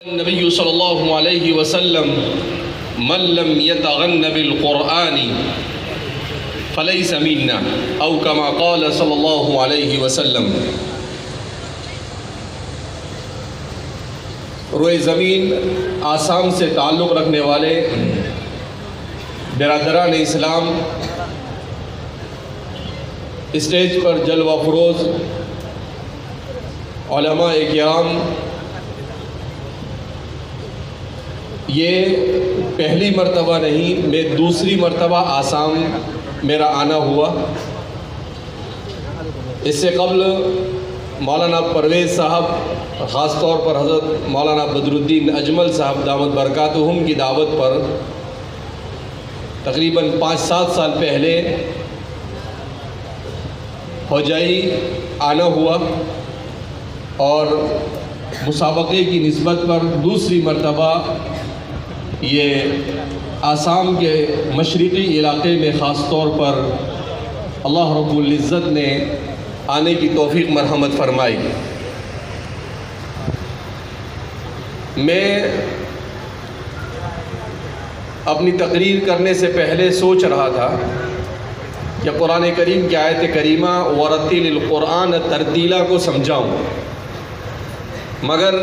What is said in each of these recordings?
النبي صلى الله عليه وسلم من لم يتغن بالقرآن فليس منا أو كما قال صلی اللہ علیہ وسلم۔ روئے زمین آسام سے تعلق رکھنے والے برادران اسلام، اسٹیج پر جلوہ فروز علماء کرام، یہ پہلی مرتبہ نہیں، میں دوسری مرتبہ آسام میرا آنا ہوا۔ اس سے قبل مولانا پرویز صاحب، خاص طور پر حضرت مولانا بدر الدین اجمل صاحب دامت برکاتہم کی دعوت پر تقریباً 5-7 سال پہلے ہوجائی آنا ہوا، اور مسابقے کی نسبت پر دوسری مرتبہ یہ آسام کے مشرقی علاقے میں خاص طور پر اللہ رب العزت نے آنے کی توفیق مرحمت فرمائی۔ میں اپنی تقریر کرنے سے پہلے سوچ رہا تھا کہ قرآن کریم کی آیت کریمہ وَرَتِّلِ الْقُرْآنَ تَرْتِیلًا کو سمجھاؤں، مگر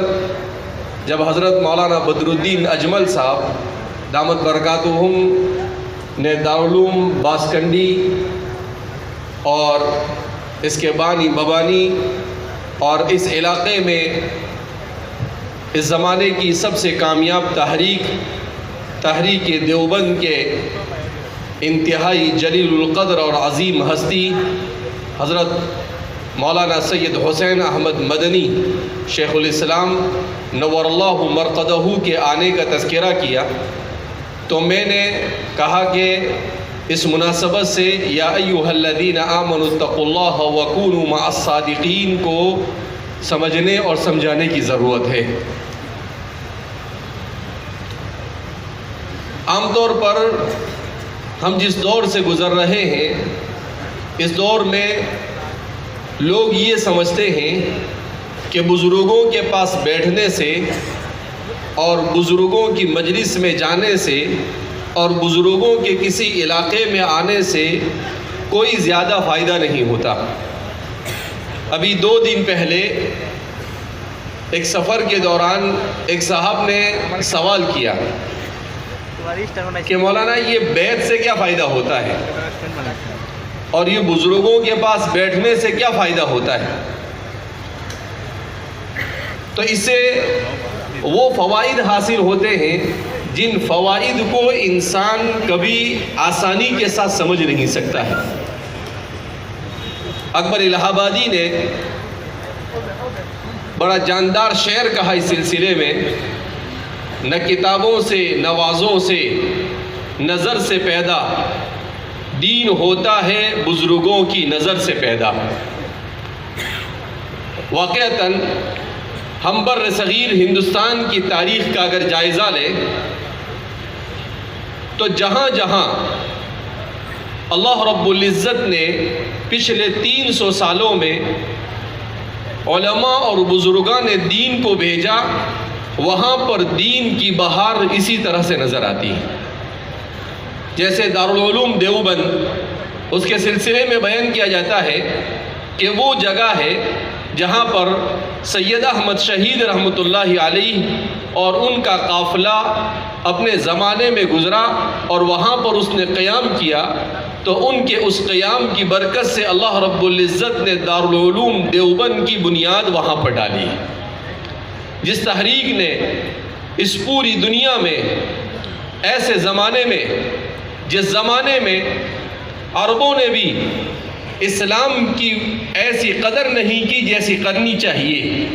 جب حضرت مولانا بدر الدین اجمل صاحب دامت برکاتہم نے دارالعلوم باسکنڈی اور اس کے بانی ببانی اور اس علاقے میں اس زمانے کی سب سے کامیاب تحریک دیوبند کے انتہائی جلیل القدر اور عظیم ہستی حضرت مولانا سید حسین احمد مدنی شیخ الاسلام نور اللہ مرقدہ کے آنے کا تذکرہ کیا، تو میں نے کہا کہ اس مناسبت سے یا ایھا الذین آمنوا اتقوا اللہ وکونوا مع الصادقین کو سمجھنے اور سمجھانے کی ضرورت ہے۔ عام طور پر ہم جس دور سے گزر رہے ہیں، اس دور میں لوگ یہ سمجھتے ہیں کہ بزرگوں کے پاس بیٹھنے سے اور بزرگوں کی مجلس میں جانے سے اور بزرگوں کے کسی علاقے میں آنے سے کوئی زیادہ فائدہ نہیں ہوتا۔ ابھی 2 دن پہلے ایک سفر کے دوران ایک صاحب نے سوال کیا کہ مولانا یہ بیعت سے کیا فائدہ ہوتا ہے اور یہ بزرگوں کے پاس بیٹھنے سے کیا فائدہ ہوتا ہے؟ تو اس سے وہ فوائد حاصل ہوتے ہیں جن فوائد کو انسان کبھی آسانی کے ساتھ سمجھ نہیں سکتا ہے۔ اکبر الہ آبادی نے بڑا جاندار شعر کہا اس سلسلے میں، نہ کتابوں سے نوازوں سے نظر سے پیدا، دین ہوتا ہے بزرگوں کی نظر سے پیدا۔ واقعتاً ہم بر صغیر ہندوستان کی تاریخ کا اگر جائزہ لیں تو جہاں جہاں اللہ رب العزت نے پچھلے 300 سالوں میں علماء اور بزرگان دین کو بھیجا، وہاں پر دین کی بہار اسی طرح سے نظر آتی ہے۔ جیسے دارالعلوم دیوبند، اس کے سلسلے میں بیان کیا جاتا ہے کہ وہ جگہ ہے جہاں پر سید احمد شہید رحمۃ اللہ علیہ اور ان کا قافلہ اپنے زمانے میں گزرا اور وہاں پر اس نے قیام کیا، تو ان کے اس قیام کی برکت سے اللہ رب العزت نے دارالعلوم دیوبند کی بنیاد وہاں پر ڈالی۔ جس تحریک نے اس پوری دنیا میں ایسے زمانے میں، جس زمانے میں عربوں نے بھی اسلام کی ایسی قدر نہیں کی جیسی کرنی چاہیے،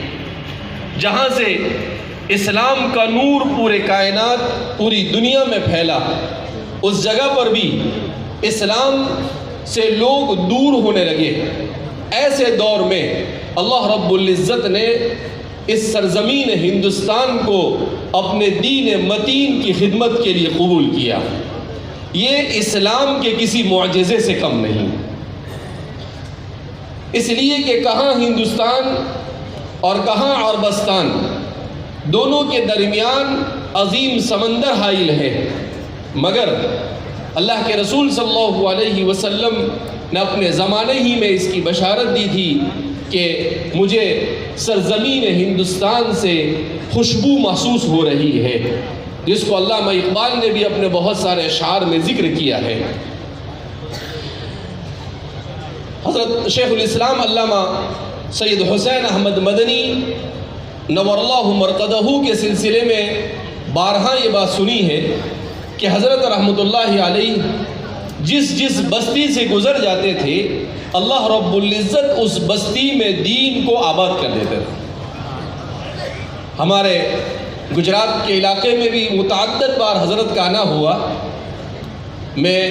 جہاں سے اسلام کا نور پورے کائنات پوری دنیا میں پھیلا، اس جگہ پر بھی اسلام سے لوگ دور ہونے لگے۔ ایسے دور میں اللہ رب العزت نے اس سرزمین ہندوستان کو اپنے دین متین کی خدمت کے لیے قبول کیا۔ یہ اسلام کے کسی معجزے سے کم نہیں، اس لیے کہ کہاں ہندوستان اور کہاں عربستان، دونوں کے درمیان عظیم سمندر حائل ہے، مگر اللہ کے رسول صلی اللہ علیہ وسلم نے اپنے زمانے ہی میں اس کی بشارت دی تھی کہ مجھے سرزمین ہندوستان سے خوشبو محسوس ہو رہی ہے، جس کو علامہ اقبال نے بھی اپنے بہت سارے اشعار میں ذکر کیا ہے۔ حضرت شیخ الاسلام علامہ سید حسین احمد مدنی نور اللہ مرقدہ کے سلسلے میں بارہا یہ بات سنی ہے کہ حضرت رحمۃ اللہ علیہ جس بستی سے گزر جاتے تھے، اللہ رب العزت اس بستی میں دین کو آباد کر دیتے تھے۔ ہمارے گجرات کے علاقے میں بھی متعدد بار حضرت کا آنا ہوا۔ میں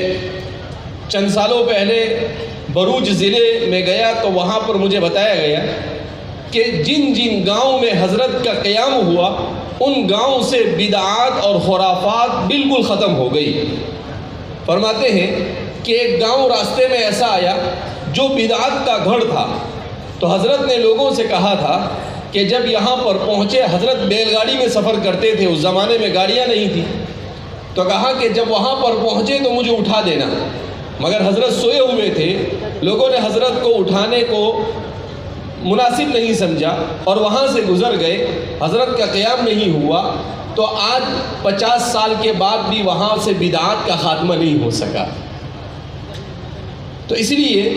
چند سالوں پہلے بروج ضلع میں گیا تو وہاں پر مجھے بتایا گیا کہ جن جن گاؤں میں حضرت کا قیام ہوا، ان گاؤں سے بدعات اور خرافات بالکل ختم ہو گئی۔ فرماتے ہیں کہ ایک گاؤں راستے میں ایسا آیا جو بدعات کا گھر تھا، تو حضرت نے لوگوں سے کہا تھا کہ جب یہاں پر پہنچے، حضرت بیل گاڑی میں سفر کرتے تھے، اس زمانے میں گاڑیاں نہیں تھی، تو کہا کہ جب وہاں پر پہنچے تو مجھے اٹھا دینا، مگر حضرت سوئے ہوئے تھے۔ لوگوں نے حضرت کو اٹھانے کو مناسب نہیں سمجھا اور وہاں سے گزر گئے، حضرت کا قیام نہیں ہوا۔ تو آج 50 سال کے بعد بھی وہاں سے بدعات کا خاتمہ نہیں ہو سکا۔ تو اس لیے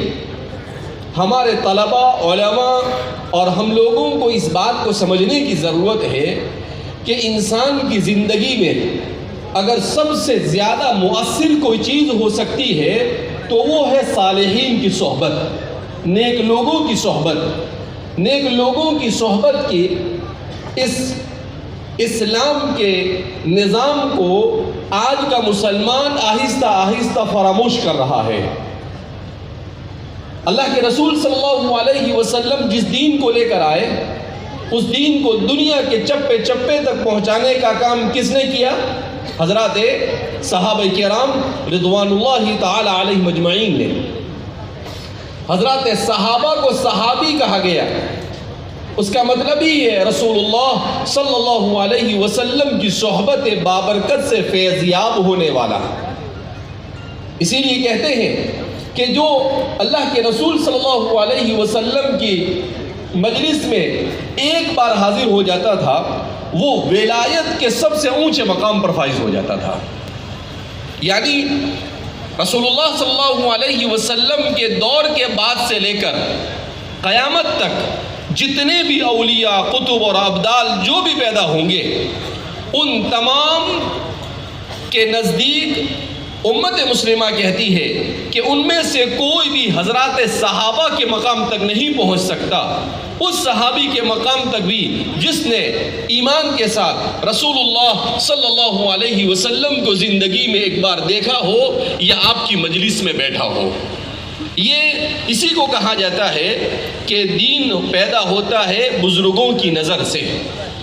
ہمارے طلباء، علماء اور ہم لوگوں کو اس بات کو سمجھنے کی ضرورت ہے کہ انسان کی زندگی میں اگر سب سے زیادہ مؤثر کوئی چیز ہو سکتی ہے تو وہ ہے صالحین کی صحبت، نیک لوگوں کی صحبت۔ نیک لوگوں کی صحبت کی اس اسلام کے نظام کو آج کا مسلمان آہستہ آہستہ فراموش کر رہا ہے۔ اللہ کے رسول صلی اللہ علیہ وسلم جس دین کو لے کر آئے، اس دین کو دنیا کے چپے چپے تک پہنچانے کا کام کس نے کیا؟ حضرات صحابہ کرام رضوان اللہ تعالی علیہ مجمعین نے۔ حضرات صحابہ کو صحابی کہا گیا، اس کا مطلب ہی ہے رسول اللہ صلی اللہ علیہ وسلم کی صحبت بابرکت سے فیضیاب ہونے والا۔ اسی لیے کہتے ہیں کہ جو اللہ کے رسول صلی اللہ علیہ وسلم کی مجلس میں ایک بار حاضر ہو جاتا تھا، وہ ولایت کے سب سے اونچے مقام پر فائز ہو جاتا تھا۔ یعنی رسول اللہ صلی اللہ علیہ وسلم کے دور کے بعد سے لے کر قیامت تک جتنے بھی اولیاء، قطب اور ابدال جو بھی پیدا ہوں گے، ان تمام کے نزدیک امت مسلمہ کہتی ہے کہ ان میں سے کوئی بھی حضرات صحابہ کے مقام تک نہیں پہنچ سکتا، اس صحابی کے مقام تک بھی جس نے ایمان کے ساتھ رسول اللہ صلی اللہ علیہ وسلم کو زندگی میں ایک بار دیکھا ہو یا آپ کی مجلس میں بیٹھا ہو۔ یہ اسی کو کہا جاتا ہے کہ دین پیدا ہوتا ہے بزرگوں کی نظر سے۔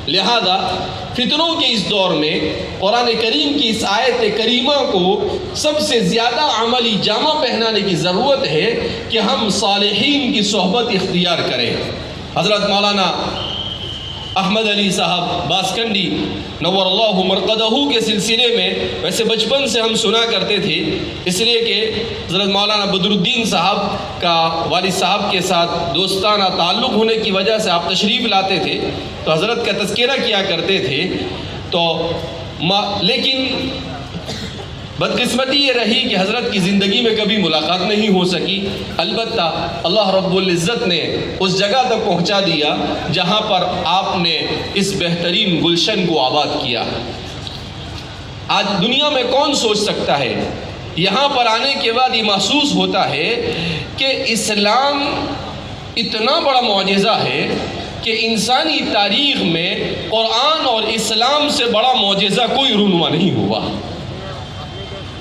لہذا فتنوں کے اس دور میں قرآن کریم کی اس آیت کریمہ کو سب سے زیادہ عملی جامہ پہنانے کی ضرورت ہے کہ ہم صالحین کی صحبت اختیار کریں۔ حضرت مولانا احمد علی صاحب باسکنڈی نور اللہ مرقدہ کے سلسلے میں ویسے بچپن سے ہم سنا کرتے تھے، اس لیے کہ حضرت مولانا بدر الدین صاحب کا والد صاحب کے ساتھ دوستانہ تعلق ہونے کی وجہ سے آپ تشریف لاتے تھے تو حضرت کا تذکرہ کیا کرتے تھے۔ تو لیکن بدقسمتی یہ رہی کہ حضرت کی زندگی میں کبھی ملاقات نہیں ہو سکی۔ البتہ اللہ رب العزت نے اس جگہ تک پہنچا دیا جہاں پر آپ نے اس بہترین گلشن کو آباد کیا۔ آج دنیا میں کون سوچ سکتا ہے، یہاں پر آنے کے بعد یہ محسوس ہوتا ہے کہ اسلام اتنا بڑا معجزہ ہے کہ انسانی تاریخ میں قرآن اور اسلام سے بڑا معجزہ کوئی رونما نہیں ہوا۔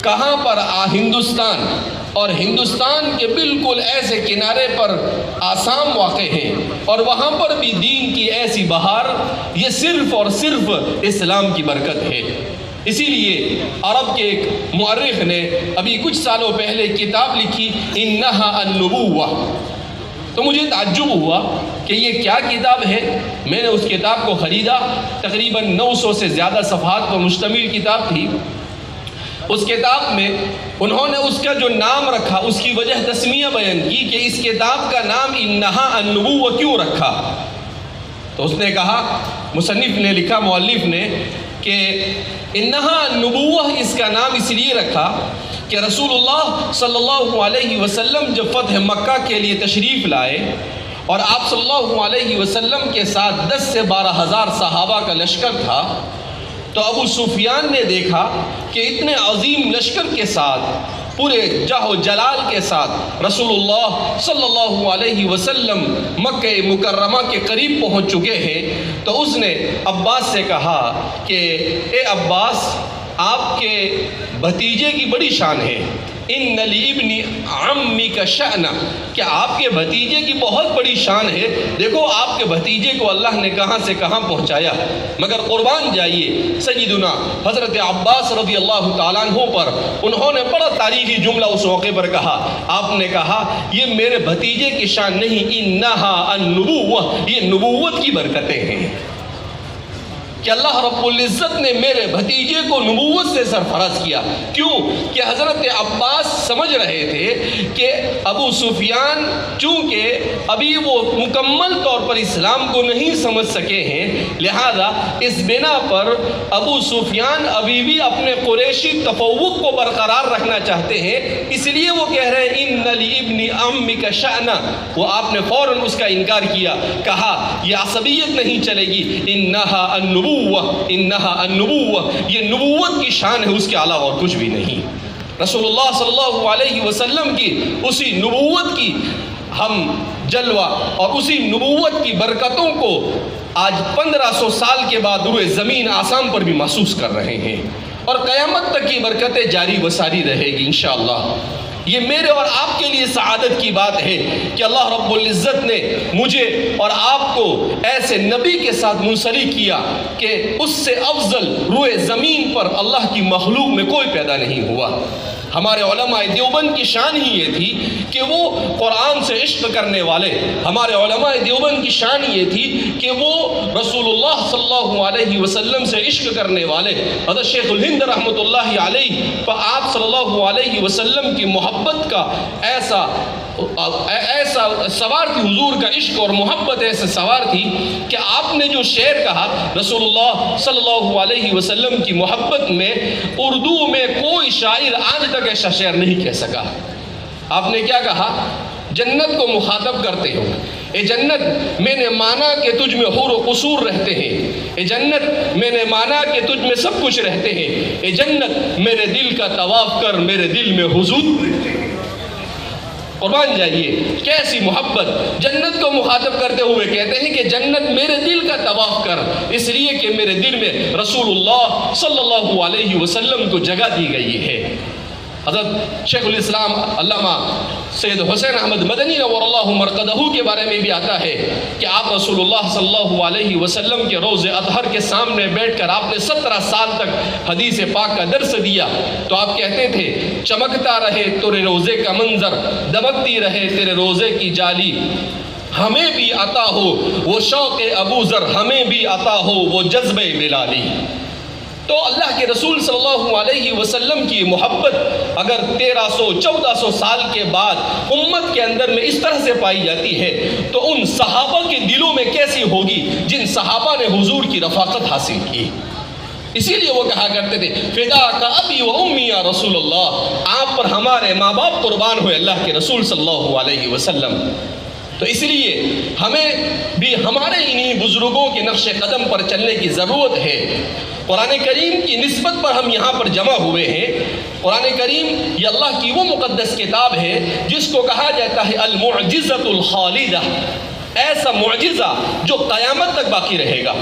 کہاں پر ہندوستان اور ہندوستان کے بالکل ایسے کنارے پر آسام واقع ہیں اور وہاں پر بھی دین کی ایسی بہار، یہ صرف اور صرف اسلام کی برکت ہے۔ اسی لیے عرب کے ایک مورخ نے ابھی کچھ سالوں پہلے کتاب لکھی انہا النبوہ، تو مجھے تعجب ہوا کہ کہ یہ کیا کتاب ہے. میں نے اس کتاب کو خریدا، تقریباً 900 سے زیادہ صفحات پر مشتمل کتاب تھی. اس کتاب میں انہوں نے اس کا جو نام رکھا اس کی وجہ تسمیہ بیان کی کہ اس کتاب کا نام انہا النبوہ کیوں رکھا. تو اس نے کہا، مصنف نے لکھا، مؤلف نے، کہ انہا النبوہ اس کا نام اس لیے رکھا کہ رسول اللہ صلی اللہ علیہ وسلم جب فتح مکہ کے لیے تشریف لائے اور آپ صلی اللہ علیہ وسلم کے ساتھ 10 سے 12 ہزار صحابہ کا لشکر تھا، تو ابو سفیان نے دیکھا کہ اتنے عظیم لشکر کے ساتھ، پورے جاہ و جلال کے ساتھ رسول اللہ صلی اللہ علیہ وسلم مکہ مکرمہ کے قریب پہنچ چکے ہیں. تو اس نے عباس سے کہا کہ اے عباس، آپ کے بھتیجے کی بڑی شان ہے. ان لابن عمک شأن، کہ آپ کے بھتیجے کی بہت بڑی شان ہے. دیکھو آپ کے بھتیجے کو اللہ نے کہاں سے کہاں پہنچایا. مگر قربان جائیے سیدنا حضرت عباس رضی اللہ تعالیٰ عنہ پر انہوں نے بڑا تاریخی جملہ اس موقع پر کہا. آپ نے کہا یہ میرے بھتیجے کی شان نہیں، انہا النبوہ، یہ نبوت کی برکتیں ہیں کہ اللہ رب العزت نے میرے بھتیجے کو نبوت سے سرفراز کیا. کیوں کہ حضرت عباس سمجھ رہے تھے کہ ابو سفیان چونکہ ابھی وہ مکمل طور پر اسلام کو نہیں سمجھ سکے ہیں، لہذا اس بنا پر ابو سفیان ابھی بھی اپنے قریشی تفوق کو برقرار رکھنا چاہتے ہیں. اس لیے وہ کہہ رہے ہیں ان لابن عمک شأن. وہ آپ نے فوراً اس کا انکار کیا، کہا یہ عصبیت نہیں چلے گی، انہا النبوہ، انہا النبوہ، یہ نبوت کی شان ہے، اس کے علاوہ اور کچھ بھی نہیں. رسول اللہ صلی اللہ علیہ وسلم کی اسی نبوت کی ہم جلوہ اور اسی نبوت کی برکتوں کو آج 1500 سال کے بعد روئے زمین آسام پر بھی محسوس کر رہے ہیں، اور قیامت تک کی برکتیں جاری و ساری رہے گی انشاءاللہ. یہ میرے اور آپ کے لیے سعادت کی بات ہے کہ اللہ رب العزت نے مجھے اور آپ کو ایسے نبی کے ساتھ منسلک کیا کہ اس سے افضل روئے زمین پر اللہ کی مخلوق میں کوئی پیدا نہیں ہوا. ہمارے علماء دیوبند کی شان ہی یہ تھی کہ وہ قرآن سے عشق کرنے والے. ہمارے علماء دیوبند کی شان یہ تھی کہ وہ رسول اللہ صلی اللہ علیہ وسلم سے عشق کرنے والے. حضرت شیخ الہند رحمۃ اللہ علیہ پر آپ صلی اللہ علیہ وسلم کی محبت کا ایسا سوار تھی، حضور کا عشق اور محبت ایسے سوار تھی کہ آپ نے جو شعر کہا رسول اللہ صلی اللہ علیہ وسلم کی محبت میں، اردو میں کوئی شاعر آج تک ایسا شعر نہیں کہہ سکا. آپ نے کیا کہا؟ جنت کو مخاطب کرتے ہو، اے جنت میں نے مانا کہ تجھ میں حور و قصور رہتے ہیں، اے جنت میں نے مانا کہ تجھ میں سب کچھ رہتے ہیں، اے جنت میرے دل کا طواف کر، میرے دل میں حضور رہتے ہیں. قربان جائیے کیسی محبت. جنت کو مخاطب کرتے ہوئے کہتے ہیں کہ جنت میرے دل کا طواف کر، اس لیے کہ میرے دل میں رسول اللہ صلی اللہ علیہ وسلم کو جگہ دی گئی ہے. حضرت شیخ الاسلام علامہ سید حسین احمد مدنی نور اللہ مرقدہ کے بارے میں بھی آتا ہے کہ آپ رسول اللہ صلی اللہ علیہ وسلم کے روض اطہر کے سامنے بیٹھ کر آپ نے 17 سال تک حدیث پاک کا درس دیا. تو آپ کہتے تھے چمکتا رہے تیرے روزے کا منظر، دمکتی رہے تیرے روزے کی جالی، ہمیں بھی عطا ہو وہ شوق ابو ذر، ہمیں بھی عطا ہو وہ جذبہ بلالی. تو اللہ کے رسول صلی اللہ علیہ وسلم کی محبت اگر 1300-1400 سال کے بعد امت کے اندر میں اس طرح سے پائی جاتی ہے تو ان صحابہ کے دلوں میں کیسی ہوگی جن صحابہ نے حضور کی رفاقت حاصل کی. اسی لیے وہ کہا کرتے تھے فدا کا ابی و امی یا رسول اللہ، آپ پر ہمارے ماں باپ قربان ہوئے اللہ کے رسول صلی اللہ علیہ وسلم. تو اس لیے ہمیں بھی ہمارے انہی بزرگوں کے نقش قدم پر چلنے کی ضرورت ہے. قرآن کریم کی نسبت پر ہم یہاں پر جمع ہوئے ہیں. قرآن کریم یہ اللہ کی وہ مقدس کتاب ہے جس کو کہا جاتا ہے المعجزۃ الخالدہ، ایسا معجزہ جو قیامت تک باقی رہے گا.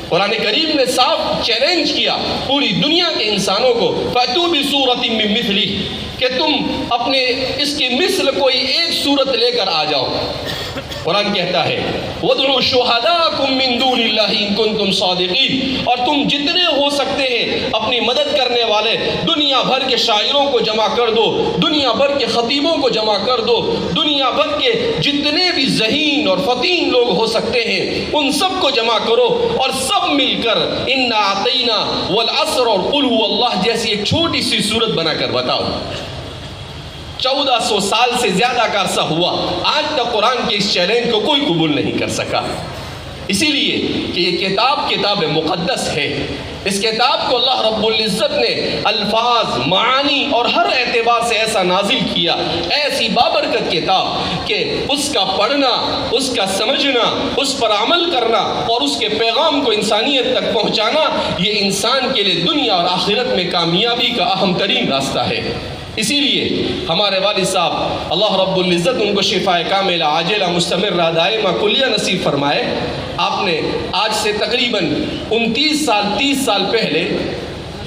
قرآن کریم نے صاف چیلنج کیا پوری دنیا کے انسانوں کو، فَأْتُوا بِسُورَةٍ مِّن مِّثْلِهِ، کہ تم اپنے اس کی مثل کوئی ایک صورت لے کر آ جاؤ. قرآن کہتا ہے وَادْعُوا شُهَدَاءَكُم مِّن دُونِ اللَّهِ إِن كُنتُمْ صَادِقِينَ، اور تم جتنے ہو سکتے ہیں اپنی مدد کرنے والے دنیا دنیا بھر کے شاعروں کو جمع کر دو، دنیا بھر کے خطیبوں کو جمع کر دو، دنیا بھر کے جتنے بھی ذہین اور فطین لوگ ہو سکتے ہیں ان سب کو جمع کرو، اور سب مل کر انا اعطینا والعصر اور قل هو اللہ جیسی ایک چھوٹی سی سورت بنا کر بتاؤ۔ 1400 سال سے زیادہ کا عرصہ ہوا، آج تک قرآن کے اس چیلنج کو کوئی قبول نہیں کر سکا، اسی لیے کہ یہ کتاب مقدس ہے۔ اس کتاب کو اللہ رب العزت نے الفاظ، معانی اور ہر اعتبار سے ایسا نازل کیا، ایسی بابرکت کتاب کہ اس کا پڑھنا، اس کا سمجھنا، اس پر عمل کرنا اور اس کے پیغام کو انسانیت تک پہنچانا، یہ انسان کے لیے دنیا اور آخرت میں کامیابی کا اہم ترین راستہ ہے۔ اسی لیے ہمارے والد صاحب اللہ رب العزت ان کو شفاء کاملہ عاجلہ مستمرہ دائمہ کلیہ نصیب فرمائے، آپ نے آج سے تقریباً 30 سال پہلے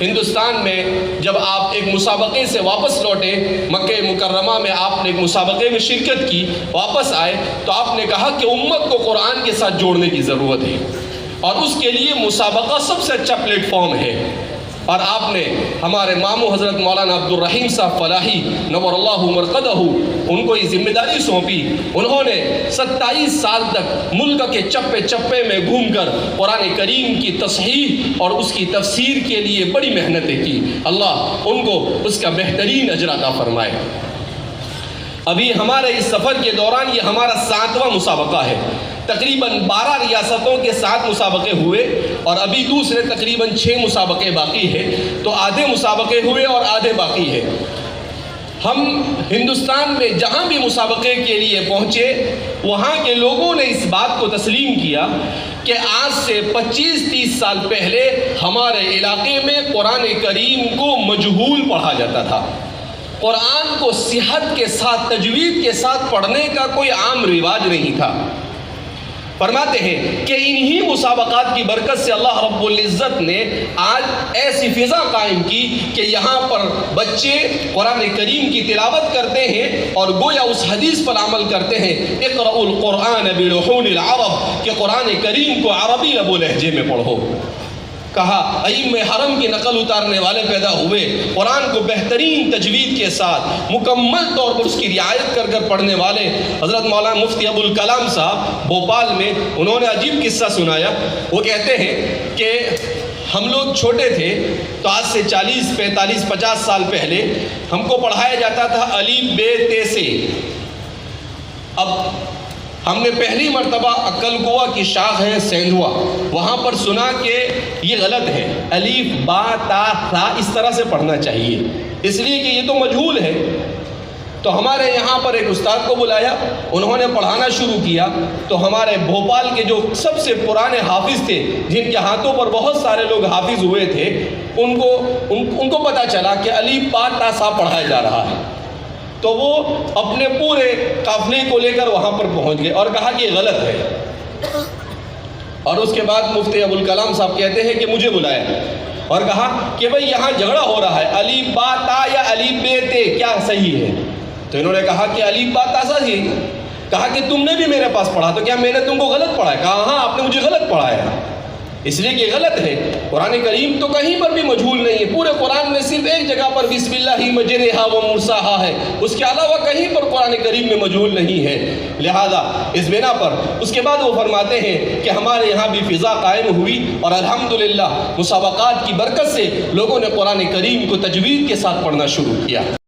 ہندوستان میں جب آپ ایک مسابقے سے واپس لوٹے، مکہ مکرمہ میں آپ نے ایک مسابقے میں شرکت کی، واپس آئے تو آپ نے کہا کہ امت کو قرآن کے ساتھ جوڑنے کی ضرورت ہے، اور اس کے لیے مسابقہ سب سے اچھا پلیٹ فارم ہے۔ اور آپ نے ہمارے ماموں حضرت مولانا عبد الرحیم صاحب فلاحی نور اللہ مرقدہ ان کو یہ ذمہ داری سونپی، انہوں نے 27 سال تک ملک کے چپے چپے میں گھوم کر قرآن کریم کی تصحیح اور اس کی تفسیر کے لیے بڑی محنتیں کی، اللہ ان کو اس کا بہترین اجر عطا فرمائے۔ ابھی ہمارے اس سفر کے دوران یہ ہمارا 7واں مسابقہ ہے، تقریباً 12 ریاستوں کے 7 مسابقے ہوئے اور ابھی دوسرے تقریباً 6 مسابقے باقی ہیں، تو آدھے مسابقے ہوئے اور آدھے باقی ہیں۔ ہم ہندوستان میں جہاں بھی مسابقے کے لیے پہنچے وہاں کے لوگوں نے اس بات کو تسلیم کیا کہ آج سے 25-30 سال پہلے ہمارے علاقے میں قرآن کریم کو مجہول پڑھا جاتا تھا، قرآن کو صحت کے ساتھ، تجوید کے ساتھ پڑھنے کا کوئی عام رواج نہیں تھا۔ فرماتے ہیں کہ انہی مسابقات کی برکت سے اللہ رب العزت نے آج ایسی فضا قائم کی کہ یہاں پر بچے قرآن کریم کی تلاوت کرتے ہیں اور گویا اس حدیث پر عمل کرتے ہیں، اقرأوا القرآن بلحون العرب، کہ قرآن کریم کو عربی لب و لہجے میں پڑھو۔ کہا ائمہ حرم کی نقل اتارنے والے پیدا ہوئے، قرآن کو بہترین تجوید کے ساتھ مکمل طور پر اس کی رعایت کر کر پڑھنے والے حضرت مولانا مفتی ابوالکلام صاحب بھوپال میں، انہوں نے عجیب قصہ سنایا۔ وہ کہتے ہیں کہ ہم لوگ چھوٹے تھے تو آج سے 40 45 50 سال پہلے ہم کو پڑھایا جاتا تھا الف بے تے سے۔ اب ہم نے پہلی مرتبہ عقل گوا کی شاخ ہے سیندھوا، وہاں پر سنا کہ یہ غلط ہے، الف با تا ثا اس طرح سے پڑھنا چاہیے، اس لیے کہ یہ تو مجہول ہے۔ تو ہمارے یہاں پر ایک استاد کو بلایا، انہوں نے پڑھانا شروع کیا، تو ہمارے بھوپال کے جو سب سے پرانے حافظ تھے، جن کے ہاتھوں پر بہت سارے لوگ حافظ ہوئے تھے، ان کو پتہ چلا کہ الف با تا ثا پڑھایا جا رہا ہے، تو وہ اپنے پورے قافلے کو لے کر وہاں پر پہنچ گئے اور کہا کہ یہ غلط ہے۔ اور اس کے بعد مفتی ابوالکلام صاحب کہتے ہیں کہ مجھے بلایا اور کہا کہ بھئی یہاں جھگڑا ہو رہا ہے، الف با تا یا الف بے تے کیا صحیح ہے؟ تو انہوں نے کہا کہ الف با تا صحیح ہے۔ کہا کہ تم نے بھی میرے پاس پڑھا تو کیا میں نے تم کو غلط پڑھا ہے؟ کہا ہاں آپ نے مجھے غلط پڑھایا، اس لیے کہ غلط ہے۔ قرآن کریم تو کہیں پر بھی مجہول نہیں ہے، پورے قرآن میں صرف ایک جگہ پر بسم اللہ مجرہا و مرساہا ہے، اس کے علاوہ کہیں پر قرآن کریم میں مجہول نہیں ہے۔ لہذا اس بنا پر اس کے بعد وہ فرماتے ہیں کہ ہمارے یہاں بھی فضا قائم ہوئی اور الحمدللہ مسابقات کی برکت سے لوگوں نے قرآن کریم کو تجوید کے ساتھ پڑھنا شروع کیا۔